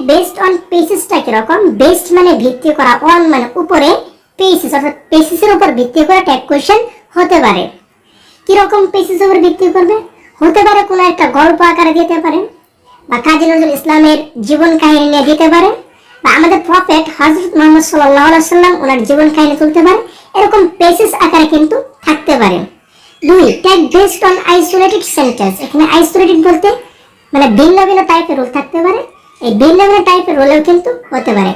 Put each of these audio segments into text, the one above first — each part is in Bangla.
বেসড অন পেসিসটা কিরকম? বেসড মানে ভিত্তি করা, অন মানে উপরে, পেসিস অর্থাৎ পেসিসের উপর ভিত্তি করে ট্যাগ কোয়েশ্চেন হতে পারে। কিরকম পেসিসের উপর ভিত্তি করবে? হতে পারে কোনো একটা গল্প আকারে দিতে পারে, বা কাজী নজরুল ইসলামের জীবন কাহিনী নিয়ে দিতে পারে, বা আমাদের প্রফেট হযরত মুহাম্মদ সাল্লাল্লাহু আলাইহি ওয়াসাল্লাম ওনার জীবন কাহিনী তুলতে পারে। এরকম পেসিস আকারে কিন্তু থাকতে পারে। 2, tag based on isolated sentence. এখানে আইসোলেটেড বলতে মানে ভিন্ন ভিন্ন টাইপের রোল থাকতে পারে। এই ভিন্ন ভিন্ন টাইপের রোলেও কিন্তু হতে পারে।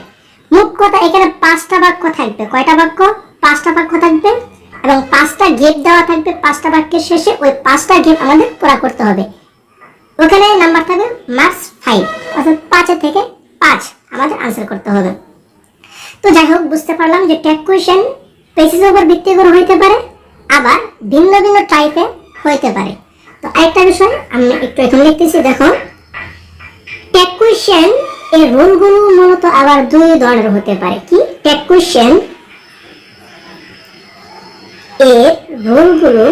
মোট কথা এখানে 5টা বাক্য থাকবে। কয়টা বাক্য? 5টা বাক্য থাকবে, এবং 5টা গেপ দেওয়া থাকবে। 5টা বাক্যের শেষে ওই 5টা গেপ আমাদের পুরা করতে হবে। ওখানে নাম্বার থাকবে মার্কস 5, অর্থাৎ 5 থেকে 5 আমাদের আনসার করতে হবে। তো যাই হোক, বুঝতে পারলাম যে ট্যাগ কোয়েশ্চেন পেসিসের উপর ভিত্তি করে হইতে পারে, আবার ভিন্ন ভিন্ন টাইপের হইতে পারে। তো আরেকটা বিষয় আমি একটু এখানে লিখতেছি, দেখো ট্যাগ কোয়েশ্চেন এর রুলগুলো মূলত আবার 2 ধরনের হতে পারে। কি? ট্যাগ কোয়েশ্চেন এর রুলগুলো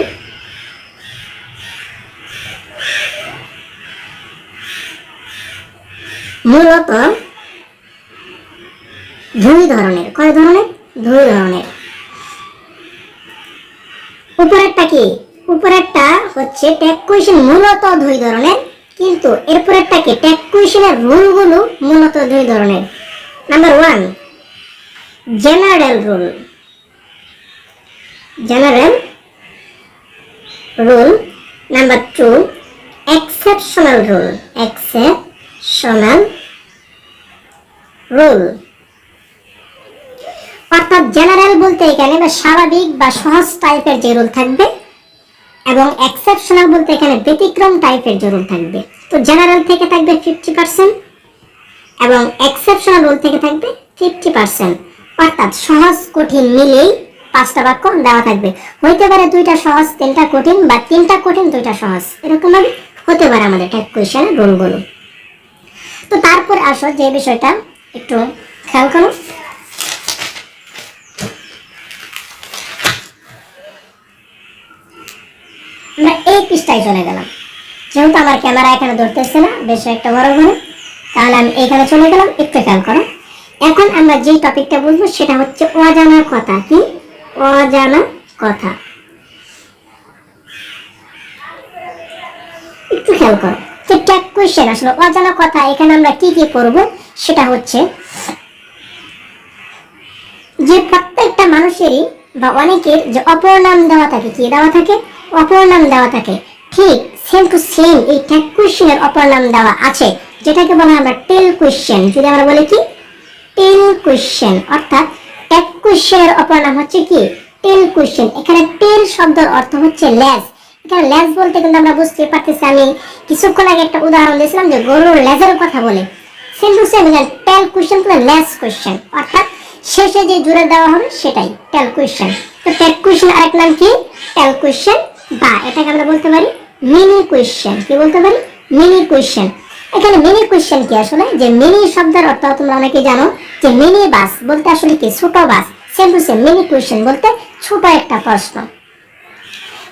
মূলত 2 ধরনের। কয় ধরনের? 2 ধরনের। উপরেরটা কি? উপরেরটা হচ্ছে ট্যাগ কোয়েশ্চেন মূলত 2 ধরনের, কিন্তু এরপরেরটা কি? ট্যাগ কোয়েশ্চেনের রুলগুলো মূলত 2 ধরনের। Number 1, general rule. General rule. Number 2, exceptional rule. Exceptional rule. অর্থাৎ জেনারেল বলতে এখানে বা স্বাভাবিক বা সহজ টাইপের যে রুল থাকবে, এবং এক্সেপশনাল বলতে এখানে ব্যতিক্রম টাইপের যে রুল থাকবে। তো জেনারেল থেকে থাকবে 50% এবং এক্সেপশনাল রুল থেকে থাকবে 50%। অর্থাৎ সহজ কঠিন মিলেই 5টা বাক্য দেওয়া থাকবে। হইতে পারে 2টা সহজ 3টা কঠিন, বা 3টা কঠিন 2টা সহজ, এরকম ভাবে হতে পারে আমাদের ট্যাগ কোয়েশ্চেনের রুলগুলো। তো তারপর আসো যে বিষয়টা একটু খেয়াল করো। আমরা এই পৃষ্ঠায় চলে গেলাম। যেহেতু আমার ক্যামেরা এখানে ধরতেছে না বেশ একটা বড় করে, তাহলে আমি এখানে চলে গেলাম। একটু খেয়াল করো। এখন আমরা যে টপিকটা বুঝবো সেটা হচ্ছে অজানা কথা। কি? অজানা কথা। একটু খেয়াল করো যে ট্যাগ কোয়েশ্চেন আসলে অজানা কথা। এখানে আমরা কি কি করব সেটা হচ্ছে যে প্রত্যেকটা মানুষেরই বা অনেকের যে অপর নাম দেওয়া থাকে। কি দেওয়া থাকে? অপর নাম দেওয়া থাকে। ঠিক সেম টু সেম এই ট্যাগ কোয়েশ্চেনের অপর নাম দেওয়া আছে, যেটাকে বলা হয় আমরা টেল কোয়েশ্চেন। যদি আমরা বলি কি? টেল কোয়েশ্চেন। অর্থাৎ ট্যাগ কোয়েশ্চেনের অপর নাম হচ্ছে কি? টেল কোয়েশ্চেন। এখানে টেল শব্দের অর্থ হচ্ছে লেজ। এখানে লেজ বলতে কিন্তু আমরা বুঝতে পারতেছি, আমি কিছুক্ষণ আগে একটা উদাহরণ দিয়েছিলাম যে গরুর লেজের কথা বলে। Same to same tail question মানে লেজ কোয়েশ্চেন, অর্থাৎ শেষে যে জুড়ে দেওয়া হবে সেটাই টেল কোয়েশ্চেন। তো ট্যাগ কোয়েশ্চেন আরেক নাম কি? টেল কোয়েশ্চেন, বা এটাকে আমরা বলতে পারি মিনি কোয়েশ্চেন। কি বলতে পারি? Mini question. এখানে মিনি কোয়েশ্চেন কি? আসলে যে মিনি শব্দের অর্থ তোমরা অনেকে জানো যে মিনি বাস বলতে আসলে কি? ছোট bus. Same to same mini question বলতে ছোট একটা প্রশ্ন।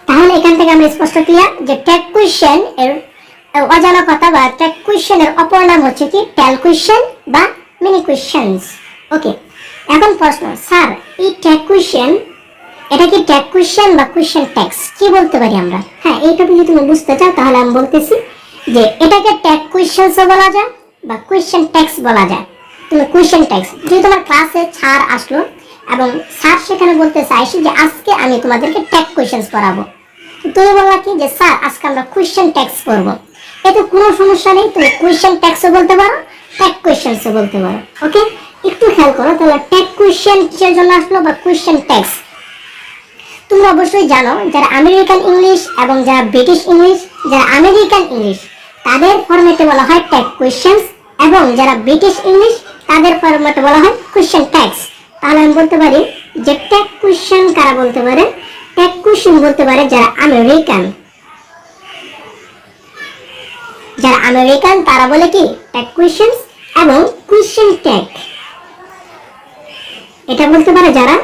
তাহলে এখান থেকে আমরা স্পষ্ট ক্লিয়ার যে ট্যাগ কোয়েশ্চেন এর অজানা কথা বা ট্যাগ কোয়েশ্চেনের অপর নাম হচ্ছে কি? টেল কোয়েশ্চেন বা মিনি কোয়েশ্চেনস। ওকে, এখন প্রশ্ন, স্যার এই ট্যাগ কোয়েশ্চেন এটা কি ট্যাগ কোয়েশ্চেন বা কোয়েশ্চেন ট্যাগস? কি বলতে পারি আমরা? হ্যাঁ, এইটা যদি তুমি বুঝতে চাও তাহলে আমি বলতেছি যে এটাকে ট্যাগ কোয়েশ্চেনসও বলা যায় বা কোয়েশ্চেন ট্যাগস বলা যায়। তুমি কোয়েশ্চেন ট্যাগস, যদি তোমার ক্লাসে স্যার আসলো এবং স্যার সেখানে বলতে চাইছি যে আজকে আমি তোমাদেরকে ট্যাগ কোয়েশ্চেনস পড়াবো, তুমি বললা কি যে স্যার আজকে আমরা কোয়েশ্চেন ট্যাগস করব, এতে কোনো সমস্যা নেই। তুমি কোয়েশ্চেন ট্যাগসও বলতে পারো, ট্যাগ কোয়েশ্চেনসও বলতে পারো। ওকে, একটু খেয়াল করো তাহলে ট্যাগ কোয়েশ্চেন কিসের জন্য আসলো বা কোয়েশ্চেন ট্যাগস। তোমরা অবশ্যই জানো যারা আমেরিকান ইংলিশ এবং যারা ব্রিটিশ ইংলিশ, যারা আমেরিকান ইংলিশ তাদের ফরম্যাটে বলা হয় ট্যাগ কোয়েশ্চেনস, এবং যারা ব্রিটিশ ইংলিশ তাদের ফরম্যাটে বলা হয় কোয়েশ্চেন ট্যাগস। তাহলে আমি বলতে পারি যে ট্যাগ কোয়েশ্চেন কারা বলতে পারে? ট্যাগ কোয়েশ্চেন বলতে পারে যারা আমেরিকান। যারা আমেরিকান তারা বলে কি? Tag questions. এবং কোয়েশ্চেন ট্যাগ এটা বলতে পারে যারা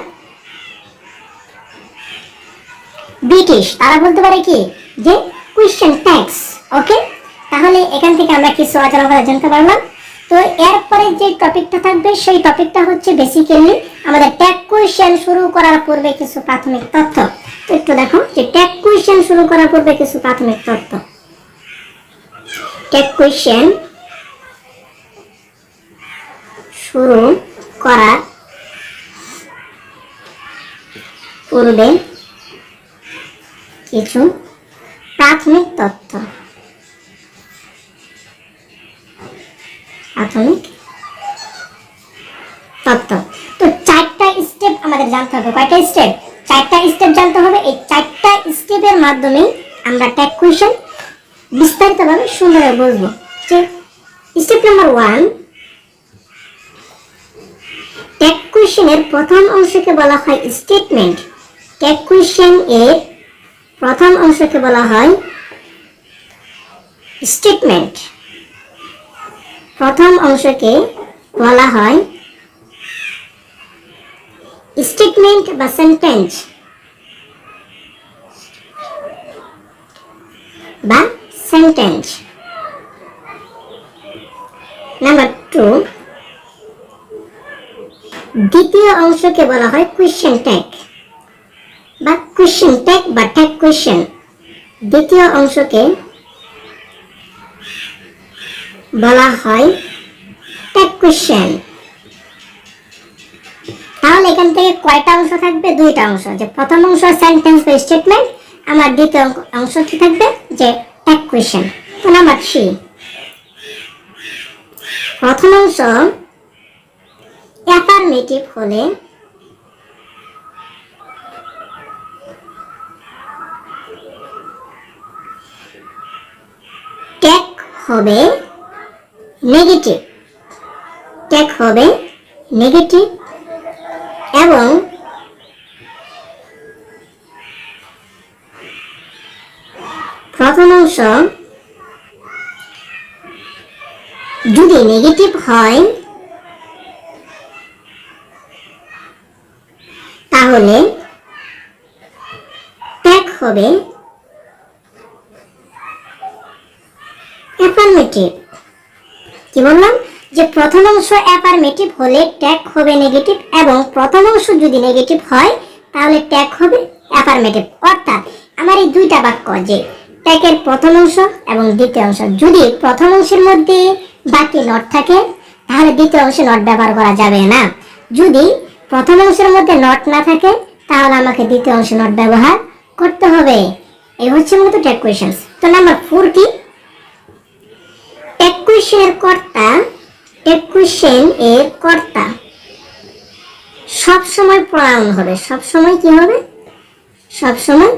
ব্রিটিশ, তারা বলতে পারে কি? যে কোয়েশ্চেন ট্যাগস। ওকে, তাহলে এখান থেকে আমরা কিছু অজানা কথা জানতে পারলাম। তো এরপরে যে টপিকটা থাকবে সেই টপিকটা হচ্ছে বেসিক্যালি আমাদের ট্যাগ কোয়েশ্চেন শুরু করার পূর্বে কিছু প্রাথমিক তথ্য। তো একটু দেখো যে ট্যাগ কোয়েশ্চেন শুরু করার পূর্বে কিছু প্রাথমিক তথ্য। ট্যাগ কোয়েশ্চেন শুরু করার পূর্বে কিছু প্রাথমিক তথ্য। তো 4টা স্টেপ আমাদের জানতে হবে। কয়টা স্টেপ? 4টা স্টেপ জানতে হবে। এই 4টা স্টেপের মাধ্যমে আমরা ট্যাগ কোয়েশ্চেন বিস্তারিতভাবে সুন্দরভাবে বুঝবো। যে স্টেপ নাম্বার 1, ট্যাগ কোয়েশ্চেনের প্রথম অংশকে বলা হয় স্টেটমেন্ট। ট্যাগ কোয়েশ্চেন এর প্রথম অংশকে বলা হয় স্টেটমেন্ট। প্রথম অংশকে বলা হয় স্টেটমেন্ট বা সেন্টেন্স নাম্বার 2, দ্বিতীয় অংশকে বলা হয় কোয়েশ্চেন ট্যাগ বা কোয়েশ্চেন ট্যাগ বা ট্যাগ কোয়েশ্চেন। দ্বিতীয় অংশকে বলা হয় ট্যাগ কোয়েশ্চেন। তাহলে এখান থেকে কয়টা অংশ থাকবে? 2টা অংশ। যে প্রথম অংশ সেন্টেন্স বা স্টেটমেন্ট, আমার দ্বিতীয় অংশ কি থাকবে? যে ট্যাগ কোয়েশ্চেন। তো নাম্বার 3, প্রথম অংশ অ্যাফার্মেটিভ হলে ট্যাগ হবে নেগেটিভ। ট্যাগ হবে নেগেটিভ এবং প্রথম অংশ যদি নেগেটিভ হয় তাহলে ট্যাগ হবে অ্যাফার্মেটিভ। কি বললাম? যে প্রথম অংশ অ্যাফার্মেটিভ হলে ট্যাগ হবে নেগেটিভ এবং প্রথম অংশ যদি নেগেটিভ হয় তাহলে ট্যাগ হবে অ্যাফার্মেটিভ। অর্থাৎ আমার এই 2টা বাক্য, যে ট্যাগের প্রথম অংশ এবং দ্বিতীয় অংশ, যদি প্রথম অংশের মধ্যে বাকি নট থাকে তাহলে দ্বিতীয় অংশে নট ব্যবহার করা যাবে না। যদি প্রথম অংশের মধ্যে নট না থাকে তাহলে আমাকে দ্বিতীয় অংশে নট ব্যবহার করতে হবে। এই হচ্ছে মূলত ট্যাগ কোয়েশ্চেন। তো নাম্বার 4 কি? ট্যাগ কোয়েশ্চেনের কর্তা, ট্যাগ কোয়েশ্চেন এর কর্তা সবসময় প্রনাউন হবে। সবসময় কি হবে? সবসময়